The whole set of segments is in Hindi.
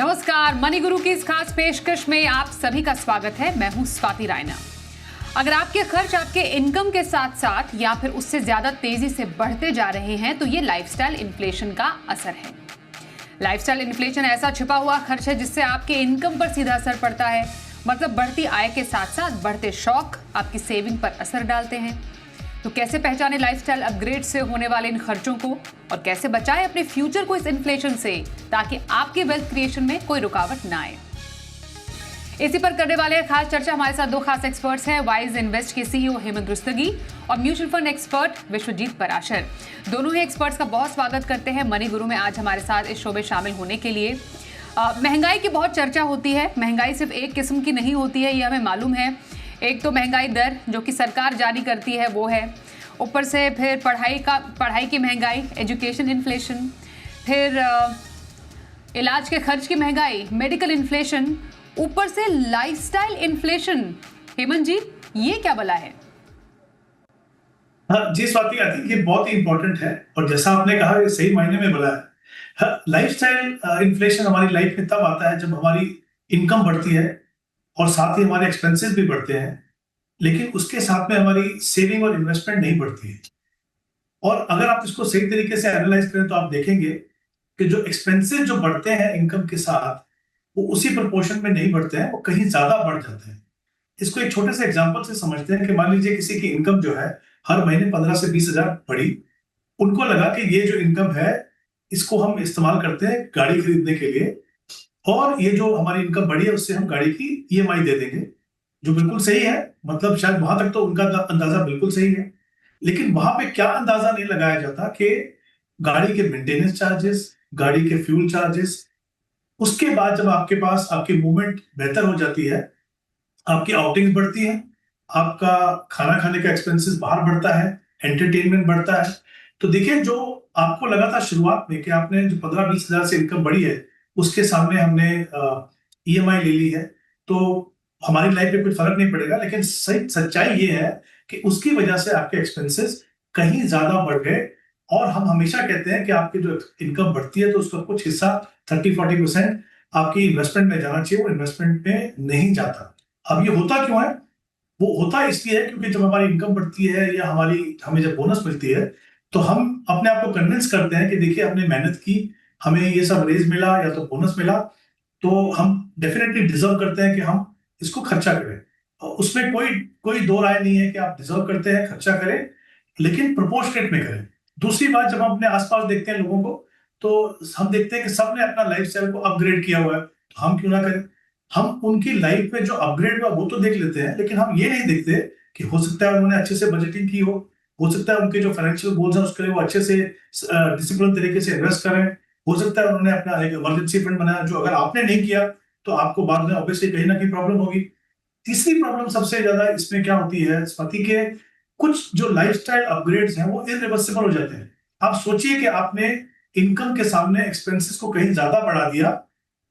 नमस्कार, मनी गुरु की इस खास पेशकश में आप सभी का स्वागत है। मैं हूं स्वाति रायना। अगर आपके खर्च आपके इनकम के साथ साथ या फिर उससे ज्यादा तेजी से बढ़ते जा रहे हैं तो ये लाइफस्टाइल इन्फ्लेशन का असर है। लाइफस्टाइल इन्फ्लेशन ऐसा छिपा हुआ खर्च है जिससे आपके इनकम पर सीधा असर पड़ता है। मतलब बढ़ती आय के साथ साथ बढ़ते शौक आपकी सेविंग पर असर डालते हैं। तो कैसे पहचाने लाइफस्टाइल अपग्रेड से होने वाले इन खर्चों को और कैसे बचाएं अपने फ्यूचर को इस इन्फ्लेशन से, ताकि आपके वेल्थ क्रिएशन में कोई रुकावट ना आए। इसी पर करने वाले खास चर्चा हमारे साथ दो खास एक्सपर्ट्स हैं। वाइज इन्वेस्ट के सीईओ हेमंत रुस्तगी और mutual fund expert Vishwajeet Parashar. दोनों ही एक्सपर्ट्स का बहुत स्वागत करते हैं मनी गुरु में आज हमारे साथ इस शो में शामिल होने के लिए। महंगाई की बहुत चर्चा होती है। महंगाई सिर्फ एक किस्म की नहीं होती है, ये हमें मालूम है। एक तो महंगाई दर जो कि सरकार जारी करती है वो है, ऊपर से फिर पढ़ाई की महंगाई, एजुकेशन इन्फ्लेशन, फिर इलाज के खर्च की महंगाई, मेडिकल इन्फ्लेशन, ऊपर से लाइफस्टाइल इन्फ्लेशन। हेमंत जी, ये क्या बला है? हाँ जी स्वाति, आई थिंक ये बहुत ही इंपॉर्टेंट है और जैसा आपने कहा ये सही मायने में बोला है। लाइफस्टाइल इन्फ्लेशन हमारी लाइफ में तब आता है जब हमारी इनकम बढ़ती है और साथ ही हमारे एक्सपेंसेस भी बढ़ते हैं, लेकिन उसके साथ में हमारी सेविंग और इन्वेस्टमेंट नहीं बढ़ती है। और अगर आप इसको सही तरीके से एनालाइज करें तो आप देखेंगे कि जो एक्सपेंसेस जो बढ़ते हैं इनकम के साथ, वो उसी प्रोपोर्शन में नहीं बढ़ते हैं, वो कहीं ज्यादा बढ़ जाते हैं। इसको एक छोटे से एग्जांपल से समझते हैं कि मान लीजिए किसी की इनकम जो है हर महीने 15 से 20 हजार बढ़ी। उनको लगा कि ये जो इनकम है इसको हम इस्तेमाल करते हैं गाड़ी खरीदने के लिए, और ये जो हमारी इनकम बढ़ी है उससे हम गाड़ी की ईएमआई दे देंगे, जो बिल्कुल सही है। मतलब शायद वहां तक तो उनका अंदाजा बिल्कुल सही है, लेकिन वहां पे क्या अंदाजा नहीं लगाया जाता कि गाड़ी के मेंटेनेंस चार्जेस, गाड़ी के फ्यूल चार्जेस, उसके बाद जब आपके पास आपकी मूवमेंट बेहतर हो जाती है, आपकी आउटिंग्स बढ़ती है, आपका खाना खाने का एक्सपेंसेस बाहर बढ़ता है, एंटरटेनमेंट बढ़ता है। तो देखिए, जो आपको लगा था शुरुआत में कि आपने जो 15-20 हजार से इनकम बढ़ी है उसके सामने हमने ईएमआई ले ली है, तो हमारी लाइफ में कोई फर्क नहीं पड़ेगा। लेकिन सही सच्चाई ये है कि उसकी वजह से आपके एक्सपेंसेस कहीं ज्यादा बढ़ गए। और हम हमेशा कहते हैं कि आपकी जो इनकम बढ़ती है तो उसका कुछ हिस्सा 30-40% आपकी इन्वेस्टमेंट में जाना चाहिए, वो इन्वेस्टमेंट में नहीं जाता। अब ये होता क्यों है? वो होता इसलिए है क्योंकि जब हमारी इनकम बढ़ती है या हमें जब बोनस मिलती है तो हम अपने आप को कन्विंस करते हैं कि देखिए हमने मेहनत की, हमें ये सब रेज मिला या तो बोनस मिला, तो हम डेफिनेटली डिजर्व करते हैं कि हम इसको खर्चा करें। और उसमें कोई कोई दो राय नहीं है कि आप डिजर्व करते हैं, खर्चा करें, लेकिन प्रोपोर्शनेट में करें। दूसरी बात, जब हम अपने आसपास देखते हैं लोगों को, तो हम देखते हैं कि सबने अपना लाइफस्टाइल को अपग्रेड किया हुआ है, तो हम क्यों ना करें। हम उनकी लाइफ में जो अपग्रेड हुआ वो तो देख लेते हैं, लेकिन हम ये नहीं देखते कि हो सकता है उन्होंने अच्छे से बजटिंग की हो सकता है उनके जो फाइनेंशियल गोल्स हैं उसके लिए वो अच्छे से डिसिप्लिन तरीके से इन्वेस्ट करें, हो सकता है उन्होंने अपना एक इमरजेंसी फंड बनाया, जो अगर आपने नहीं किया तो आपको बाद में ऑब्वियसली कहीं ना कहीं प्रॉब्लम होगी। तीसरी प्रॉब्लम सबसे ज्यादा इसमें क्या होती है स्वाति, के कुछ जो लाइफस्टाइल अपग्रेड्स हैं वो इरिवर्सिबल हो जाते हैं। आप सोचिए कि आपने इनकम के सामने एक्सपेंसेस को कहीं ज्यादा बढ़ा दिया,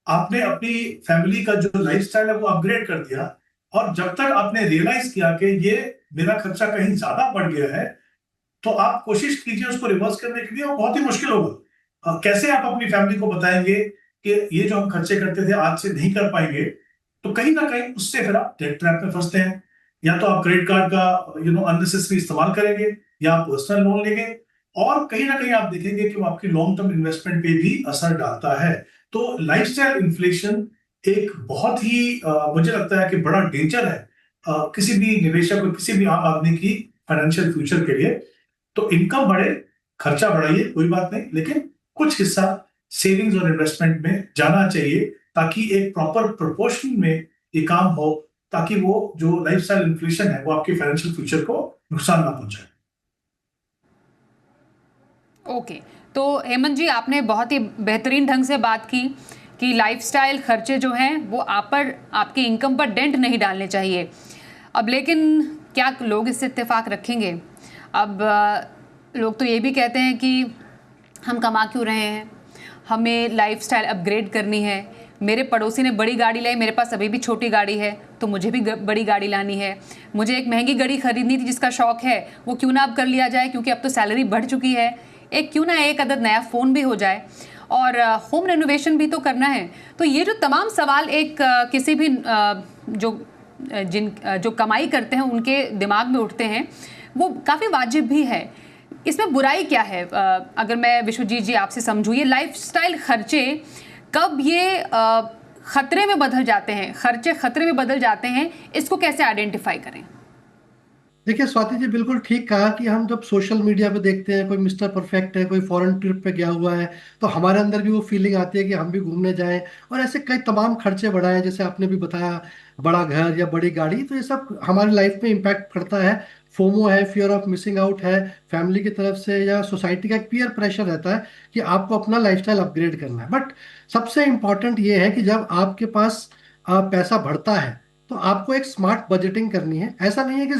आपने अपनी फैमिली का जो लाइफस्टाइल है वो अपग्रेड कर दिया, और जब तक आपने रियलाइज किया कि ये मेरा खर्चा कहीं ज्यादा बढ़ गया है, तो आप कोशिश कीजिए उसको रिवर्स करने के लिए, और बहुत ही मुश्किल होगा। कैसे आप अपनी फैमिली को बताएंगे कि ये जो हम खर्चे करते थे आज से नहीं कर पाएंगे? तो कहीं ना कहीं उससे फिर आप डेट ट्रैप में फंसते हैं। या तो आप क्रेडिट कार्ड का अननेसेसरी इस्तेमाल करेंगे, या आप पर्सनल लोन लेंगे, और कहीं ना कहीं आप देखेंगे कि वो आपकी लॉन्ग टर्म इन्वेस्टमेंट पे भी असर डालता है। तो लाइफस्टाइल इन्फ्लेशन एक बहुत ही मुझे लगता है कि बड़ा डेंजर है किसी भी निवेशक को, किसी भी आम आदमी की फाइनेंशियल फ्यूचर के लिए। तो इनकम बढ़े, खर्चा बढ़ाइए, कोई बात नहीं, लेकिन कुछ हिस्सा सेविंग्स और इन्वेस्टमेंट में जाना चाहिए, ताकि एक प्रॉपर प्रोपोर्शन में ये काम हो, ताकि वो जो लाइफस्टाइल इन्फ्लेशन है वो आपके फाइनेंशियल फ्यूचर को नुकसान ना पहुंचाए। ओके, तो हेमंत जी, आपने बहुत ही बेहतरीन ढंग से बात की कि लाइफस्टाइल खर्चे जो हैं वो आपके इनकम पर डेंट नहीं डालने चाहिए। अब लेकिन क्या लोग इससे इत्तेफाक रखेंगे? अब लोग तो ये भी कहते हैं कि हम कमा क्यों रहे हैं, हमें लाइफस्टाइल अपग्रेड करनी है। मेरे पड़ोसी ने बड़ी गाड़ी लाई, मेरे पास अभी भी छोटी गाड़ी है, तो मुझे भी बड़ी गाड़ी लानी है। मुझे एक महंगी गाड़ी खरीदनी थी जिसका शौक है, वो क्यों ना अब कर लिया जाए, क्योंकि अब तो सैलरी बढ़ चुकी है। क्यों ना एक अदद नया फ़ोन भी हो जाए। और होम रेनोवेशन भी तो करना है। तो ये जो तमाम सवाल एक किसी भी जो कमाई करते हैं उनके दिमाग में उठते हैं, वो काफ़ी वाजिब भी है। इसमें बुराई क्या है? अगर मैं विश्वजीत जी आपसे समझूँ, ये लाइफस्टाइल खर्चे कब ये खतरे में बदल जाते हैं, खर्चे खतरे में बदल जाते हैं, इसको कैसे आइडेंटिफाई करें? देखिए स्वाति जी, बिल्कुल ठीक कहा कि हम जब सोशल मीडिया पे देखते हैं कोई मिस्टर परफेक्ट है, कोई फॉरेन ट्रिप पे गया हुआ है, तो हमारे अंदर भी वो फीलिंग आती है कि हम भी घूमने जाएं। और ऐसे कई तमाम खर्चे बढ़ाएं, जैसे आपने भी बताया, बड़ा घर या बड़ी गाड़ी, तो ये सब हमारी लाइफ में इम्पैक्ट करता है। फोमो है, फियर ऑफ मिसिंग आउट है, फैमिली की तरफ से या सोसाइटी का एक पीयर प्रेशर रहता है कि आपको अपना लाइफस्टाइल अपग्रेड करना है। बट सबसे इम्पॉर्टेंट ये है कि जब आपके पास पैसा बढ़ता है तो आपको एक स्मार्ट बजटिंग करनी है। ऐसा नहीं है कि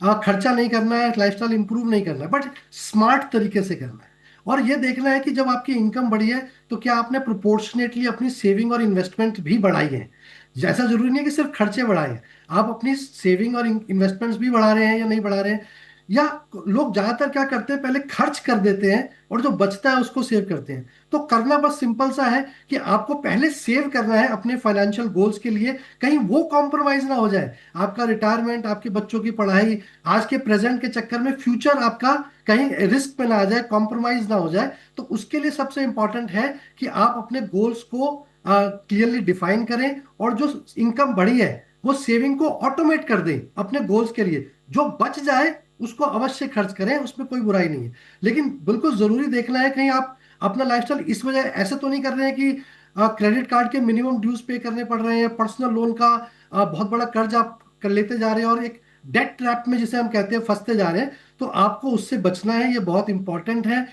खर्चा नहीं करना है, लाइफस्टाइल इंप्रूव नहीं करना है, बट स्मार्ट तरीके से करना है। और ये देखना है कि जब आपकी इनकम बढ़ी है तो क्या आपने प्रोपोर्शनेटली अपनी सेविंग और इन्वेस्टमेंट भी बढ़ाई है। जैसा जरूरी नहीं है कि सिर्फ खर्चे बढ़ाए हैं, आप अपनी सेविंग और इन्वेस्टमेंट्स भी बढ़ा रहे हैं या नहीं बढ़ा रहे हैं। या लोग ज्यादातर क्या करते हैं, पहले खर्च कर देते हैं और जो बचता है उसको सेव करते हैं। तो करना बस सिंपल सा है कि आपको पहले सेव करना है अपने फाइनेंशियल गोल्स के लिए, कहीं वो कॉम्प्रोमाइज ना हो जाए। आपका रिटायरमेंट, आपके बच्चों की पढ़ाई, आज के प्रेजेंट के चक्कर में फ्यूचर आपका कहीं रिस्क में ना आ जाए, कॉम्प्रोमाइज ना हो जाए। तो उसके लिए सबसे इंपॉर्टेंट है कि आप अपने गोल्स को क्लियरली डिफाइन करें, और जो इनकम बढ़ी है वो सेविंग को ऑटोमेट कर दें अपने गोल्स के लिए। जो बच जाए उसको अवश्य खर्च करें, उसमें कोई बुराई नहीं है। लेकिन बिल्कुल जरूरी देखना है कहीं आप अपना लाइफस्टाइल इस वजह ऐसे तो नहीं कर रहे हैं कि क्रेडिट कार्ड के मिनिमम ड्यूज पे करने पड़ रहे हैं, पर्सनल लोन का बहुत बड़ा कर्ज आप कर लेते जा रहे हैं और एक डेट ट्रैप में, जिसे हम कहते हैं, फंसते जा रहे हैं। तो आपको उससे बचना है, ये बहुत इंपॉर्टेंट है।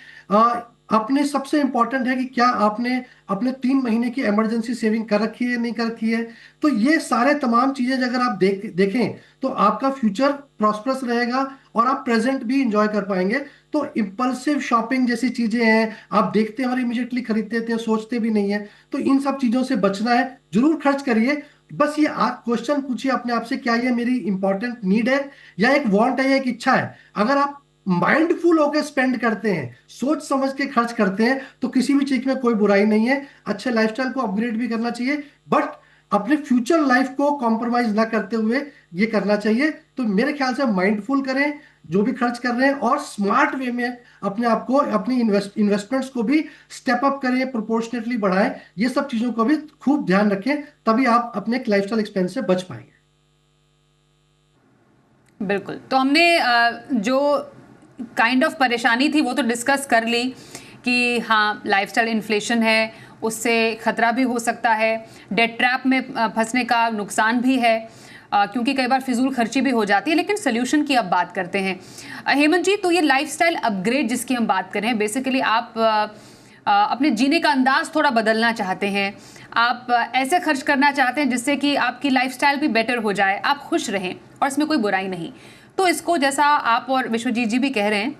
अपने सबसे इंपॉर्टेंट है कि क्या आपने अपने 3 महीने की इमरजेंसी सेविंग कर रखी है, नहीं कर रखी है। तो ये सारे तमाम चीजें अगर आप देखें तो आपका फ्यूचर प्रॉस्परस रहेगा और आप प्रेजेंट भी इंजॉय कर पाएंगे। तो इम्पल्सिव शॉपिंग जैसी चीजें हैं, आप देखते हैं और इमीडिएटली खरीद देते हैं, सोचते भी नहीं है। तो इन सब चीजों से बचना है। जरूर खर्च करिए, बस ये आप क्वेश्चन पूछिए अपने आप से, क्या ये मेरी इंपॉर्टेंट नीड है या एक वांट है या एक इच्छा है। अगर आप माइंडफुल होकर स्पेंड करते हैं, सोच समझ के खर्च करते हैं, तो किसी भी चीज में कोई बुराई नहीं है। अच्छे लाइफस्टाइल को अपग्रेड भी करना चाहिए, बट अपने फ्यूचर लाइफ को कॉम्प्रोमाइज ना करते हुए ये करना चाहिए। तो मेरे ख्याल से माइंडफुल करें जो भी खर्च कर रहे हैं, और स्मार्ट वे में अपने आप को, अपनी इन्वेस्टमेंट्स को भी स्टेप अप करें, प्रोपोर्शनेटली बढ़ाएं। ये सब चीजों को भी खूब ध्यान रखें, तभी आप अपने लाइफस्टाइल एक्सपेंस से बच पाएंगे। बिल्कुल। तो हमने जो काइंड ऑफ परेशानी थी वो तो डिस्कस कर ली कि हाँ, लाइफस्टाइल इन्फ्लेशन है, उससे खतरा भी हो सकता है, डेट ट्रैप में फंसने का नुकसान भी है, क्योंकि कई बार फिजूल खर्ची भी हो जाती है। लेकिन सोल्यूशन की अब बात करते हैं। हेमंत जी, तो ये लाइफस्टाइल अपग्रेड जिसकी हम बात कर रहे हैं, बेसिकली आप अपने जीने का अंदाज थोड़ा बदलना चाहते हैं, आप ऐसे खर्च करना चाहते हैं जिससे कि आपकी लाइफस्टाइल भी बेटर हो जाए, आप खुश रहें और इसमें कोई बुराई नहीं। तो इसको, जैसा आप और विश्वजीत जी भी कह रहे हैं,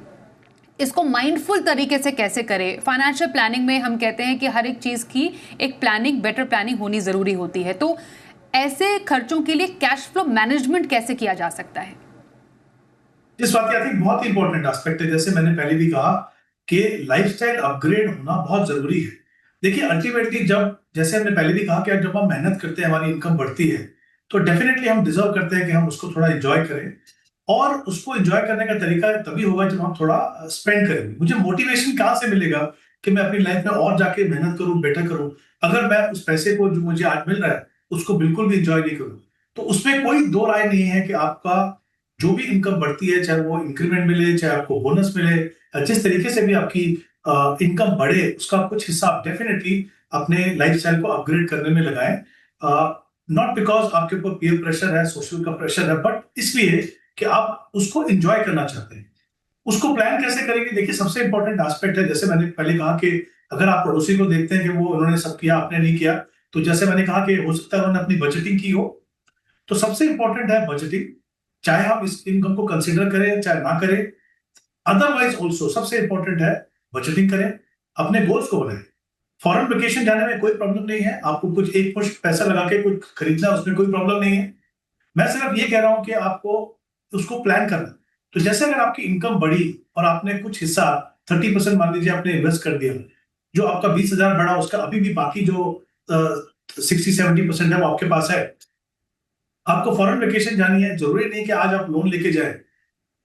इसको माइंडफुल तरीके से कैसे करें? फाइनेंशियल प्लानिंग में हम कहते हैं कि हर एक चीज़ की एक प्लानिंग, बेटर प्लानिंग होनी ज़रूरी होती है। तो ऐसे खर्चों के लिए कैश फ्लो मैनेजमेंट कैसे किया जा सकता है? इस बात की आई थिंक बहुत इंपॉर्टेंट एस्पेक्ट है। जैसे मैंने पहले भी कहा कि लाइफस्टाइल अपग्रेड होना बहुत जरूरी है। देखिए अल्टीमेटली, जब, जैसे हमने पहले भी कहा कि जब हम मेहनत करते हैं, हमारी इनकम बढ़ती है, तो डेफिनेटली हम डिजर्व करते हैं कि हम उसको थोड़ा एंजॉय करें। और उसको एंजॉय करने का तरीका तभी होगा जब हम थोड़ा स्पेंड करेंगे। मुझे मोटिवेशन कहाँ से मिलेगा कि मैं अपनी लाइफ में और जाके मेहनत करूं, बेटर करूं, अगर मैं उस पैसे को जो मुझे आज मिल रहा है उसको बिल्कुल भी एंजॉय नहीं करूं। तो उसमें कोई दो राय नहीं है कि आपका जो भी इनकम बढ़ती है, चाहे वो इंक्रीमेंट मिले, चाहे आपको बोनस मिले, जिस तरीके से भी आपकी इनकम बढ़े, उसका कुछ हिस्सा आप डेफिनेटली अपने लाइफस्टाइल को अपग्रेड करने में लगाएं। नॉट बिकॉज आपके ऊपर पीयर प्रेशर है, सोशल का प्रेशर है, बट इसलिए कि आप उसको एंजॉय करना चाहते हैं। उसको प्लान कैसे करेंगे? देखिए सबसे इंपॉर्टेंट एस्पेक्ट है, जैसे मैंने पहले कहा कि अगर आप पड़ोसी को देखते हैं कि वो, उन्होंने सब किया, आपने नहीं किया, तो जैसे मैंने कहा कि हो सकता है उन्होंने अपनी बजटिंग की हो। तो सबसे इंपॉर्टेंट है बजटिंग, चाहे हम इस इनकम को कंसिडर करें चाहे ना करें। अदरवाइज ऑल्सो सबसे इंपॉर्टेंट है बजटिंग करें, अपने गोल्स को बनाएं। फॉरेन वेकेशन जाने में कोई प्रॉब्लम नहीं है, आपको कुछ एक मुश्त पैसा लगा के कुछ खरीदना, उसमें कोई प्रॉब्लम नहीं है। मैं सिर्फ ये कह रहा हूं कि आपको उसको प्लान करना। तो जैसे अगर आपकी इनकम बढ़ी और आपने कुछ हिस्सा 30% मान लीजिए आपने इन्वेस्ट कर दिया, जो आपका 20,000 बढ़ा उसका अभी भी बाकी जो 60-70% है वो आपके पास है। आपको फॉरेन वेकेशन जानी है, जरूरी नहीं कि आज आप लोन लेके जाए,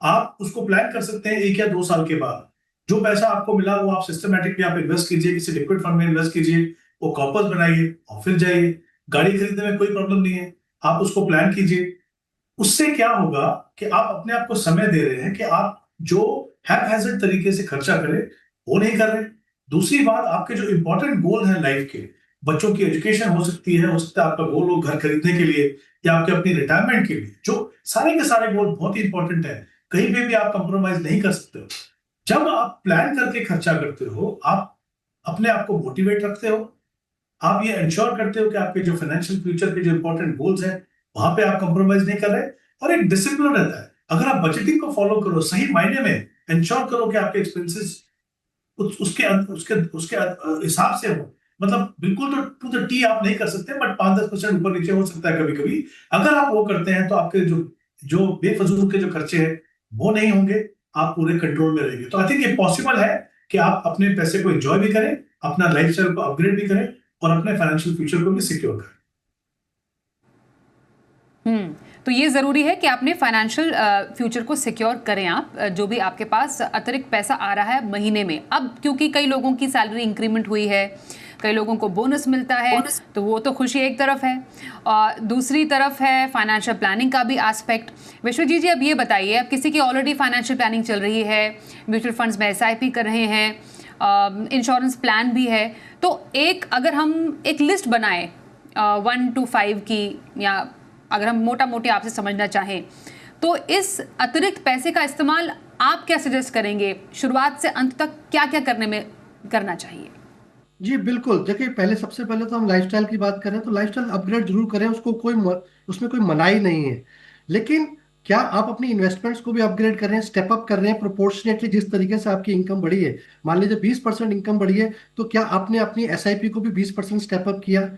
आप उसको प्लान कर सकते हैं 1 या 2 साल के बाद। जो पैसा आपको मिला वो आप सिस्टमैटिकली आप इन्वेस्ट कीजिए, किसी लिक्विड फंड में इन्वेस्ट कीजिए, वो कॉर्पस बनाइए और फिर जाइए। गाड़ी खरीदने में कोई प्रॉब्लम नहीं है, आप उसको प्लान कीजिए। उससे क्या होगा कि आप अपने आप को समय दे रहे हैं कि आप जो हैपहैज़र्ड तरीके से खर्चा करें वो नहीं कर रहे। दूसरी बात, आपके जो इंपॉर्टेंट गोल है लाइफ के, बच्चों की एजुकेशन हो सकती है, हो सकता है आपका गोल हो घर खरीदने के लिए या आपके अपनी रिटायरमेंट के लिए, जो सारे के सारे गोल बहुत ही इंपॉर्टेंट है, कहीं पे भी आप कंप्रोमाइज नहीं कर सकते हो। जब आप प्लान करके खर्चा करते हो, आप अपने आप को मोटिवेट रखते हो, आप ये इंश्योर करते हो कि आपके जो फाइनेंशियल फ्यूचर के जो इंपॉर्टेंट गोल्स हैं वहां पे आप कंप्रोमाइज नहीं कर रहे, और एक डिसिप्लिन रहता है। अगर आप बजटिंग को फॉलो करो, सही मायने में इंश्योर करो कि आपके एक्सपेंसेस उसके उसके उसके हिसाब से हो, मतलब बिल्कुल तो टू द टी आप नहीं कर सकते, बट 5-10% ऊपर नीचे हो सकता है कभी कभी। अगर आप वो करते हैं तो आपके जो जो बेफजूल के जो खर्चे हैं वो नहीं होंगे, आप पूरे कंट्रोल में रहेंगे। तो आई थिंक ये पॉसिबल है कि आप अपने पैसे को एंजॉय भी करें, अपना लाइफस्टाइल को अपग्रेड भी करें और अपने फाइनेंशियल फ्यूचर को भी सिक्योर करें। तो ये ज़रूरी है कि आपने फाइनेंशियल फ्यूचर को सिक्योर करें आप, जो भी आपके पास अतिरिक्त पैसा आ रहा है महीने में। अब क्योंकि कई लोगों की सैलरी इंक्रीमेंट हुई है, कई लोगों को बोनस मिलता है, तो वो तो खुशी एक तरफ है, और दूसरी तरफ है फाइनेंशियल प्लानिंग का भी एस्पेक्ट। विश्वजीत जी, अब ये बताइए, अब किसी की ऑलरेडी फाइनेंशियल प्लानिंग चल रही है, म्यूचुअल फंड्स में SIP कर रहे हैं, इंश्योरेंस प्लान भी है, तो अगर हम एक लिस्ट बनाएं 1 to 5 की, या अगर हम मोटा मोटी आपसे समझना चाहें, तो इस अतिरिक्त पैसे का इस्तेमाल आप क्या सजेस्ट करेंगे? शुरुआत से अंत तक क्या क्या करना चाहिए? जी बिल्कुल, देखिए पहले सबसे पहले तो हम लाइफस्टाइल की बात करें तो लाइफस्टाइल अपग्रेड जरूर करें, उसमें कोई मनाही नहीं है। लेकिन क्या आप अपनी इन्वेस्टमेंट्स को भी अपग्रेड कर रहे हैं, स्टेप अप कर रहे हैं प्रोपोर्शनेटली जिस तरीके से आपकी इनकम बढ़ी है? मान लीजिए 20% इनकम बढ़ी है, तो क्या आपने अपनी SIP को भी 20% स्टेप अप किया?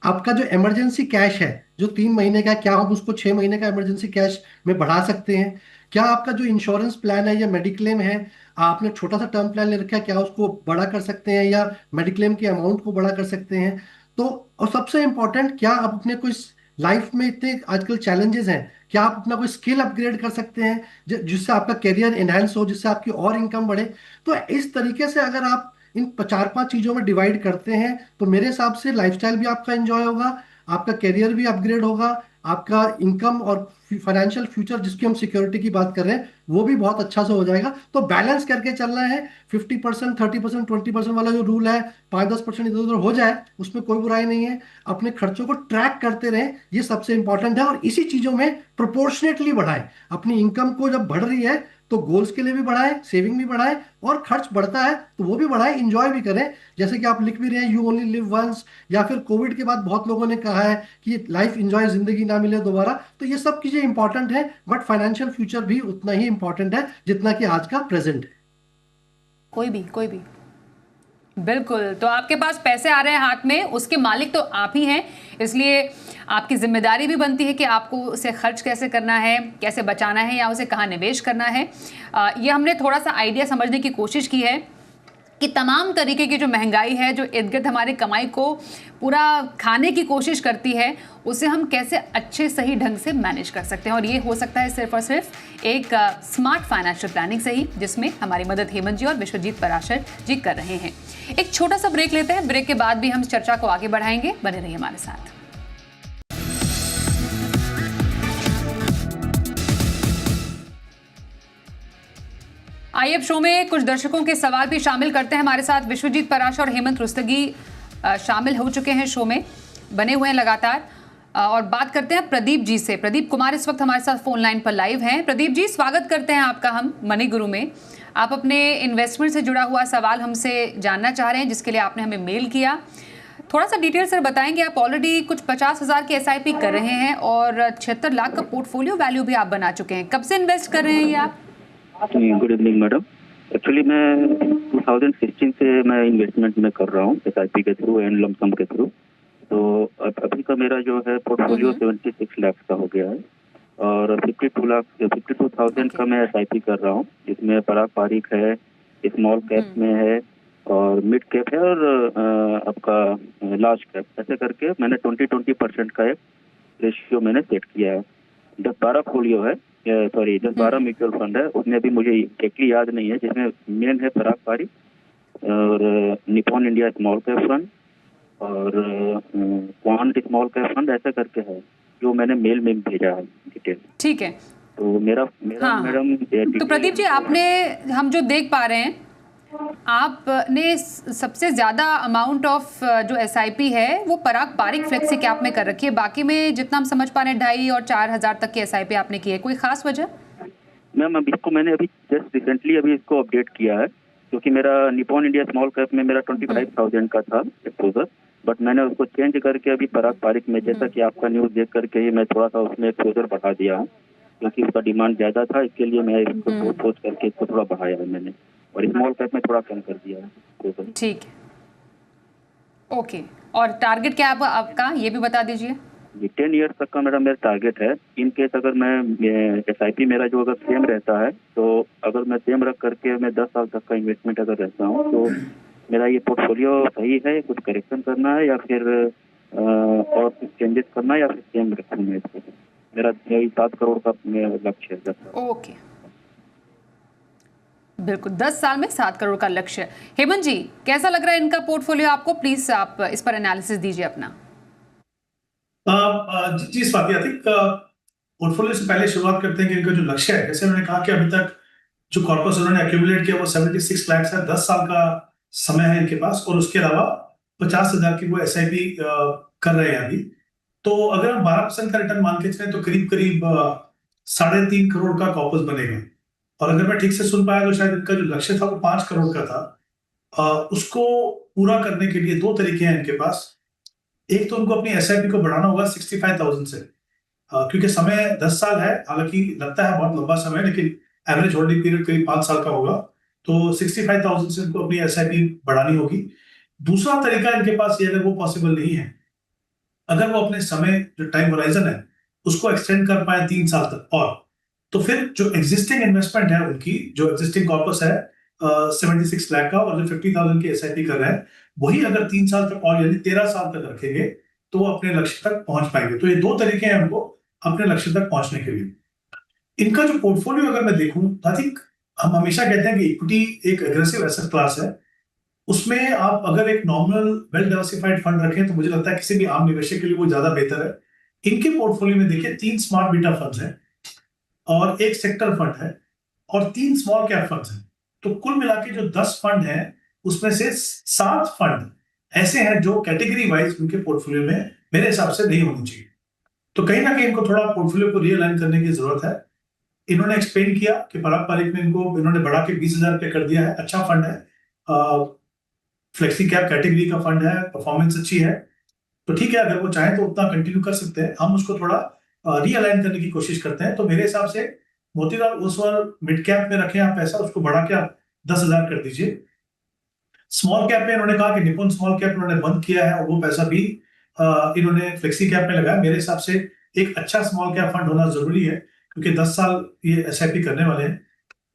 आपका जो इमरजेंसी कैश है जो 3 महीने का है, क्या हम उसको 6 महीने का इमरजेंसी कैश में बढ़ा सकते हैं? क्या आपका जो इंश्योरेंस प्लान है या मेडिक्लेम है, आपने छोटा सा टर्म प्लान ले रखा है, क्या उसको बड़ा कर सकते हैं या मेडिक्लेम की अमाउंट को बड़ा कर सकते हैं? तो और सबसे इंपॉर्टेंट, क्या आप अपने कोई लाइफ में इतने आजकल चैलेंजेस हैं, क्या आप अपना कोई स्किल अपग्रेड कर सकते हैं जिससे आपका करियर एनहांस हो, जिससे आपकी और इनकम बढ़े? तो इस तरीके से अगर आप इन 4-5 चीजों में डिवाइड करते हैं तो मेरे हिसाब से लाइफस्टाइल भी आपका एंजॉय होगा, आपका करियर भी अपग्रेड होगा, आपका इनकम और फाइनेंशियल फ्यूचर जिसकी हम सिक्योरिटी की बात कर रहे हैं वो भी बहुत अच्छा से हो जाएगा। तो बैलेंस करके चलना है। 50%, 30%, 20% वाला जो रूल है, 5-10% इधर उधर हो जाए उसमें कोई बुराई नहीं है। अपने खर्चों को ट्रैक करते रहें, ये सबसे इंपॉर्टेंट है, और इसी चीजों में प्रोपोर्शनेटली बढ़ाएं। अपनी इनकम को जब बढ़ रही है तो गोल्स के लिए भी बढ़ाएं, सेविंग भी बढ़ाएं, और खर्च बढ़ता है तो वो भी बढ़ाएं, इंजॉय भी करें। जैसे कि आप लिख भी रहे हैं, यू ओनली लिव वंस, या फिर कोविड के बाद बहुत लोगों ने कहा है कि लाइफ इंजॉय, जिंदगी ना मिले दोबारा। तो ये सब चीजें इंपॉर्टेंट है, बट फाइनेंशियल फ्यूचर भी उतना ही इंपॉर्टेंट है जितना कि आज का प्रेजेंट है। कोई भी बिल्कुल। तो आपके पास पैसे आ रहे हैं हाथ में, उसके मालिक तो आप ही हैं, इसलिए आपकी जिम्मेदारी भी बनती है कि आपको उसे खर्च कैसे करना है, कैसे बचाना है, या उसे कहाँ निवेश करना है। ये हमने थोड़ा सा आइडिया समझने की कोशिश की है कि तमाम तरीके की जो महंगाई है, जो इर्द गिर्द हमारी कमाई को पूरा खाने की कोशिश करती है, उसे हम कैसे अच्छे सही ढंग से मैनेज कर सकते हैं। और ये हो सकता है सिर्फ और सिर्फ एक स्मार्ट फाइनेंशियल प्लानिंग से ही, जिसमें हमारी मदद हेमंत जी और विश्वजीत पराशर जी कर रहे हैं। एक छोटा सा ब्रेक लेते हैं, ब्रेक के बाद भी हम चर्चा को आगे बढ़ाएंगे, बने रहिए हमारे साथ। आइए अब शो में कुछ दर्शकों के सवाल भी शामिल करते हैं। हमारे साथ विश्वजीत पराशर और हेमंत रुस्तगी शामिल हो चुके हैं, शो में बने हुए हैं लगातार, और बात करते हैं प्रदीप जी से। प्रदीप कुमार इस वक्त हमारे साथ फोन लाइन पर लाइव हैं। प्रदीप जी, स्वागत करते हैं आपका हम मनी गुरु में। आप अपने इन्वेस्टमेंट से जुड़ा हुआ सवाल हमसे जानना चाह रहे हैं, जिसके लिए आपने हमें मेल किया। थोड़ा सा डिटेल सर बताएंगे। आप ऑलरेडी कुछ 50,000 की SIP कर रहे हैं और 76 लाख का पोर्टफोलियो वैल्यू भी आप बना चुके हैं। कब से इन्वेस्ट कर रहे हैं ये आप? Good evening madam. एक्चुअली मैं 2016 से मैं इन्वेस्टमेंट में कर रहा हूँ SIP के थ्रू एंड लमसम के थ्रू। तो अभी का मेरा जो है पोर्टफोलियो 76 लाख का हो गया है, और 52,000 का मैं SIP कर रहा हूँ, जिसमें पराग पारिक है, स्मॉल कैप में है, और मिड कैप है और आपका लार्ज कैप, ऐसे करके मैंने 20% का एक रेशियो मैंने सेट किया है। 10-12 फोलियो है, सॉरी 10-12 म्यूचुअल फंड है, उसमें भी मुझे एग्जैक्टली याद नहीं है, जिसमें मेन है पराग पारिक और Nippon India small cap fund और क्वांट स्मॉल कैप फंड, ऐसा करके है जो मैंने मेल में भेजा है डिटेल। ठीक है, तो मेरा हाँ। मैडम तो प्रदीप जी, आपने, हम जो देख पा रहे हैं, आपने सबसे ज्यादा अमाउंट ऑफ जो एसआईपी है वो पराग पारिक फ्लेक्सी कैप में कर रखी है। बाकी में जितना हम समझ पा रहे हैं 2,500 और 4,000 तक की एसआईपी आपने की है। कोई खास वजह? मैम अभी इसको मैंने अभी जस्ट रिसेंटली अभी इसको अपडेट किया है, क्योंकि मेरा निपॉन इंडिया स्मॉल कैप में मेरा 25,000 का था एक्सपोजर, बट मैंने उसको चेंज करके अभी पराग पारिक में, जैसा कि आपका न्यूज देख करके ही मैं थोड़ा सा उसमें एक्सपोजर बढ़ा दिया हूँ, क्योंकि उसका डिमांड ज्यादा था, इसके लिए मैं इसको सोच करके इसको थोड़ा बढ़ाया है मैंने, और स्मॉल कैप में थोड़ा कम कर दिया है। ठीक है, ओके। और टारगेट क्या है आपका, ये भी बता दीजिए। जी 10 ईयर्स तक का मेरा टारगेट है। इन केस अगर मैं एसआईपी मेरा जो अगर सेम रहता है, तो अगर मैं सेम रख करके मैं 10 साल तक का इन्वेस्टमेंट अगर रहता हूँ, तो मेरा ये पोर्टफोलियो सही है, कुछ करेक्शन करना है या फिर और कुछ चेंजेस करना है, या फिर सेम रखना है इसको। मेरा 7 करोड़ का लक्ष्य है 10 साल। ओके, बिल्कुल 10 साल में 7 करोड़ का लक्ष्य है। हेमंत जी, कैसा लग रहा है इनका पोर्टफोलियो आपको? प्लीज आप इस पर एनालिसिस दीजिए अपना। जी स्वाति, आई थिंक पोर्टफोलियो से पहले शुरुआत करते हैं कि इनका जो लक्ष्य है, जैसे उन्होंने कहा कि अभी तक जो कॉर्पस उन्होंने एक्यूमुलेट किया वो 76 लाख है, 10 साल का समय है इनके पास, और उसके अलावा 50,000 की वो एसआईपी कर रहे हैं अभी। तो अगर हम 12% का रिटर्न मान के चले तो करीब करीब 3.5 करोड़ का कॉर्पस बनेगा। और अगर मैं ठीक से सुन पाया तो शायद इनका जो लक्ष्य था वो 5 करोड़ का था। उसको पूरा करने के लिए 2 तरीके हैं इनके पास। एक तो उनको अपनी एसआईपी को बढ़ाना होगा 65,000 से, क्योंकि समय 10 साल है, हालांकि लगता है बहुत लंबा समय, लेकिन एवरेज होल्डिंग पीरियड करीब 5 साल का होगा। तो 65,000 से उनको अपनी एसआईपी बढ़ानी होगी। दूसरा तरीका इनके पास ये, अगर वो पॉसिबल नहीं है, अगर वो अपने समय जो टाइम होराइजन है उसको एक्सटेंड कर पाए 3 साल तक, और तो फिर जो एग्जिस्टिंग इन्वेस्टमेंट है उनकी, जो एग्जिस्टिंग कॉर्पस है 76 लाख का, और जो 50,000 की एसआईपी कर रहे हैं, वही अगर 3 साल तक और यानी 13 साल तक रखेंगे तो वो अपने लक्ष्य तक पहुंच पाएंगे। तो ये 2 तरीके हैं उनको अपने लक्ष्य तक पहुंचने के लिए। इनका जो पोर्टफोलियो अगर मैं देखूं, आई थिंक हम हमेशा कहते हैं कि इक्विटी एक एग्रेसिव एसेट क्लास है। उसमें आप अगर एक नॉर्मल वेल डाइवर्सिफाइड फंड रखें तो मुझे लगता है किसी भी आम निवेशक के लिए वो ज्यादा बेहतर है। इनके पोर्टफोलियो में देखिए 3 स्मार्ट बीटा फंड्स हैं, और 1 सेक्टर फंड है, और 3 स्मॉल कैप फंड्स हैं। तो कुल मिला के जो 10 फंड हैं, उसमें से 7 फंड ऐसे हैं जो कैटेगरी वाइज उनके पोर्टफोलियो में मेरे हिसाब से नहीं होनी चाहिए। तो कहीं ना कहीं इनको थोड़ा पोर्टफोलियो को रीअलाइन करने की जरूरत है। इन्होंने एक्सप्लेन किया कि पराग पारिक में इनको इन्होंने बढ़ा के 20,000 रुपये कर दिया है। अच्छा फंड है, फ्लेक्सी कैप कैटेगरी का फंड है, परफॉर्मेंस अच्छी है। तो ठीक है, अगर वो चाहें तो उतना कंटिन्यू कर सकते हैं, हम उसको थोड़ा रीअलाइन करने की कोशिश करते हैं। तो मेरे हिसाब से मोतीलाल ओसवाल मिड कैप में रखें आप पैसा, उसको बढ़ा के आप 10,000 कर दीजिए। स्मॉल कैप में इन्होंने कहा कि निपुण स्मॉल कैप उन्होंने बंद किया है, और वो पैसा भी इन्होंने फ्लेक्सी कैप में लगाया। मेरे हिसाब से एक अच्छा स्मॉल कैप फंड होना जरूरी है, क्योंकि 10 साल ये एसआईपी करने वाले हैं।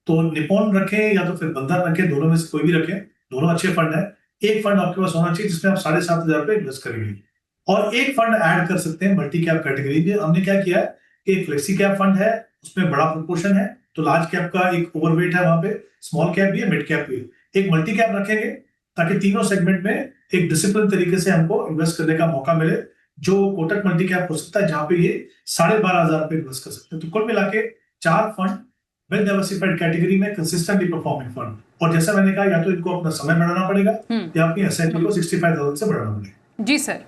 तो निपॉन रखें या तो फिर बंधन रखें, दोनों में से कोई भी रखें, दोनों अच्छे फंड है। एक फंड आपके पास होना चाहिए जिसमें आप 7,500 रुपये इन्वेस्ट करेंगे, और एक फंड ऐड कर सकते हैं मल्टी कैप कैटेगरी में। हमने क्या किया है कि एक फ्लेक्सी कैप फंड है, उसमें बड़ा प्रोपोर्शन है, तो लार्ज कैप का एक ओवरवेट है वहां पे, स्मॉल कैप भी है, मिड कैप भी है। एक मल्टी कैप रखेंगे ताकि तीनों सेगमेंट में एक डिसिप्लिन तरीके से हमको इन्वेस्ट करने का मौका मिले, जो कोटक मल्टी कैप हो सकता है जहां पे ये 12,500 रुपये इन्वेस्ट कर सकते हैं। तो कुल मिला के 4 फंड वेल डाइवर्सिफाइड कैटेगरी में कंसिस्टेंटली परफॉर्मिंग फंड। और जैसा मैंने कहा, या तो इनको अपना समय बढ़ाना पड़ेगा या अपनी एसआईपी को 65,000 से बढ़ाना पड़ेगा। जी सर।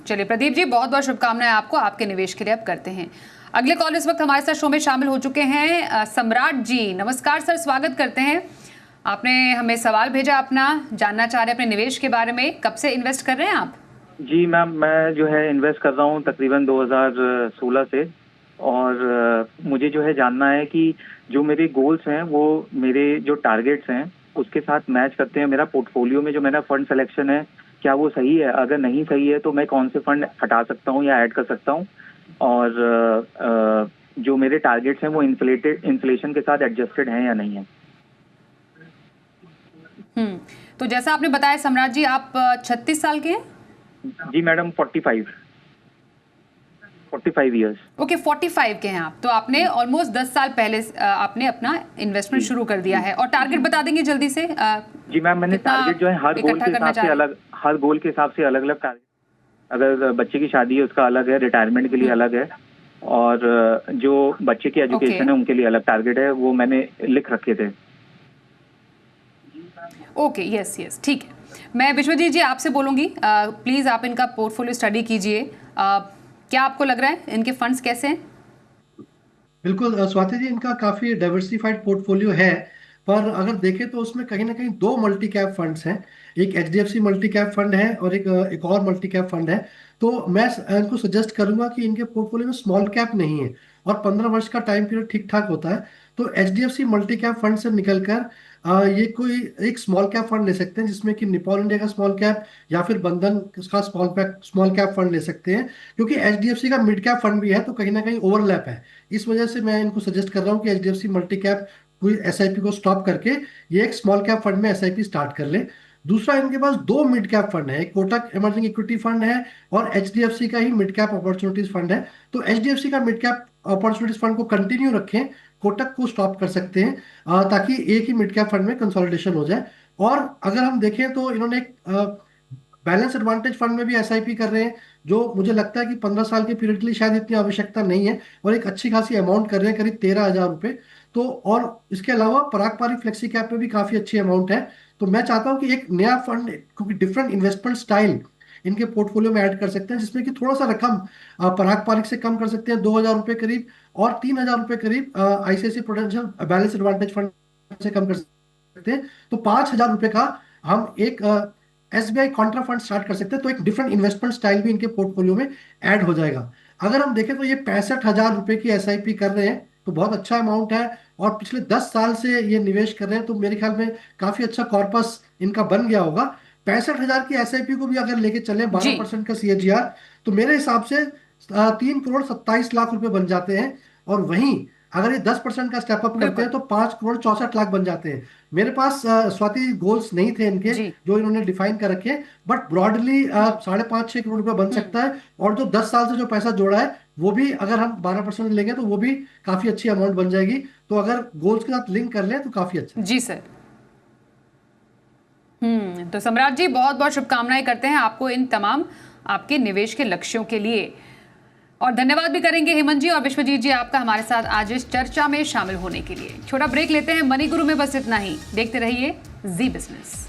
चलिए प्रदीप जी, बहुत बहुत शुभकामनाएं आपको आपके निवेश के लिए। अब करते हैं अगले कॉल। इस वक्त हमारे साथ शो में शामिल हो चुके हैं सम्राट जी। नमस्कार सर, स्वागत करते हैं। आपने हमें सवाल भेजा अपना, जानना चाह रहे हैं अपने निवेश के बारे में। कब से इन्वेस्ट कर रहे हैं आप? जी मैम, मैं जो है इन्वेस्ट कर रहा हूँ तकरीबन 2016 से, और मुझे जो है जानना है कि जो मेरे गोल्स हैं वो मेरे जो टारगेट्स हैं उसके साथ मैच करते हैं। मेरा पोर्टफोलियो में जो मेरा फंड सिलेक्शन है क्या वो सही है? अगर नहीं सही है तो मैं कौन से फंड हटा सकता हूँ या ऐड कर सकता हूँ? और जो मेरे टारगेट्स हैं वो इन्फ्लेशन के साथ एडजस्टेड हैं या नहीं है? तो जैसा आपने बताया सम्राट जी, आप 36 साल के हैं? जी मैडम, 45 इयर्स। ओके, 45 के हैं आप। तो आपने ऑलमोस्ट 10 साल पहले आपने अपना इन्वेस्टमेंट शुरू कर दिया है। और टारगेट बता देंगे जल्दी से? जी मैम, मैंने टारगेट जो है हर गोल के हिसाब से अलग अलग टारगेट। अगर बच्चे की शादी है उसका अलग है, रिटायरमेंट के लिए अलग है, और जो बच्चे की एजुकेशन है उनके लिए अलग टारगेट है, वो मैंने लिख रखे थे। ओके, यस, ठीक है। मैं विश्वजीत जी आपसे बोलूंगी, प्लीज आप इनका पोर्टफोलियो स्टडी कीजिए। क्या आपको लग रहा है इनके फंड्स कैसे हैं? बिल्कुल स्वाति जी, इनका काफी डाइवर्सिफाइड पोर्टफोलियो है, पर अगर देखें तो उसमें कहीं ना कहीं दो मल्टी कैप फंड्स हैं। एक एचडीएफसी मल्टी कैप फंड है और एक और मल्टी कैप फंड है। तो मैं इनको सजेस्ट करूंगा कि इनके पोर्टफोलियो में स्मॉल कैप नहीं है और 15 वर्ष का टाइम पीरियड ठीक ठाक होता है। तो एचडीएफसी मल्टी कैप फंड से निकलकर ये कोई एक स्मॉल कैप फंड ले सकते हैं, जिसमें कि निपॉन इंडिया का स्मॉल कैप या फिर बंधन का स्मॉल कैप फंड ले सकते हैं, क्योंकि एचडीएफसी का मिड कैप फंड भी है, तो कहीं ना कहीं ओवरलैप है। इस वजह से मैं इनको सजेस्ट कर रहा हूँ कि एचडीएफसी मल्टी कैप कोई एसआईपी को स्टॉप करके ये एक स्मॉल कैप फंड में एसआईपी स्टार्ट कर ले। दूसरा, इनके पास दो मिड कैप फंड है, एक कोटक इमर्जिंग इक्विटी फंड है और एचडीएफसी का ही मिड कैप अपॉर्चुनिटीज फंड है। तो एचडीएफसी का मिड कैप अपॉर्चुनिटीज फंड को कंटिन्यू रखें, कोटक को स्टॉप कर सकते हैं, ताकि एक ही मिड कैप फंड में कंसोलिडेशन हो जाए। और अगर हम देखें तो इन्होंने एक बैलेंस एडवांटेज फंड में भी एसआईपी कर रहे हैं, जो मुझे लगता है कि 15 साल के पीरियड के लिए शायद इतनी आवश्यकता नहीं है, और एक अच्छी खासी अमाउंट कर रहे हैं, करीब 13,000 रुपए। तो और इसके अलावा पारंपरिक फ्लेक्सी कैप में भी काफी अच्छी अमाउंट है। तो मैं चाहता हूं कि एक नया फंड, क्योंकि डिफरेंट इन्वेस्टमेंट स्टाइल इनके पोर्टफोलियो में ऐड कर सकते हैं, जिसमें कि थोड़ा सा रकम पारंपरिक से कम कर सकते हैं, 2,000 रुपए करीब, और 3,000 रुपए करीब ICIC Prudential Balance Advantage Fund से कम कर सकते हैं। तो 5,000 रुपए का हम एक एसबीआई कॉन्ट्रा फंड स्टार्ट कर सकते हैं। तो एक डिफरेंट इन्वेस्टमेंट स्टाइल भी इनके पोर्टफोलियो में ऐड हो जाएगा। अगर हम देखें तो ये 65,000 रुपए की एसआईपी कर रहे हैं, तो बहुत अच्छा अमाउंट है, और पिछले 10 साल से ये निवेश कर रहे हैं, तो मेरे ख्याल में काफी अच्छा कॉर्पस इनका बन गया होगा। 65,000 की एसआईपी को भी अगर लेके चले 12% का सीएजीआर, तो मेरे हिसाब से 3,27,00,000 रुपए बन जाते हैं। और वहीं अगर ये 10% का स्टेप अप करते हैं तो 5,64,00,000 बन जाते हैं। मेरे पास स्वाति गोल्स नहीं थे इनके जो इन्होंने डिफाइन कर रखे, बट ब्रॉडली 5.5-6 करोड़ रुपए बन सकता है। और जो 10 साल से जो पैसा जोड़ा है वो भी अगर हम 12% लेंगे तो वो भी काफी अच्छी अमाउंट बन जाएगी। तो अगर गोल्स के साथ लिंक कर ले तो काफी अच्छा। जी सर। तो सम्राट जी, बहुत बहुत शुभकामनाएं करते हैं आपको इन तमाम आपके निवेश के लक्ष्यों के लिए, और धन्यवाद भी करेंगे हेमंत जी और विश्वजीत जी आपका हमारे साथ आज इस चर्चा में शामिल होने के लिए। छोटा ब्रेक लेते हैं मनी गुरु में, बस इतना ही। देखते रहिए जी बिजनेस।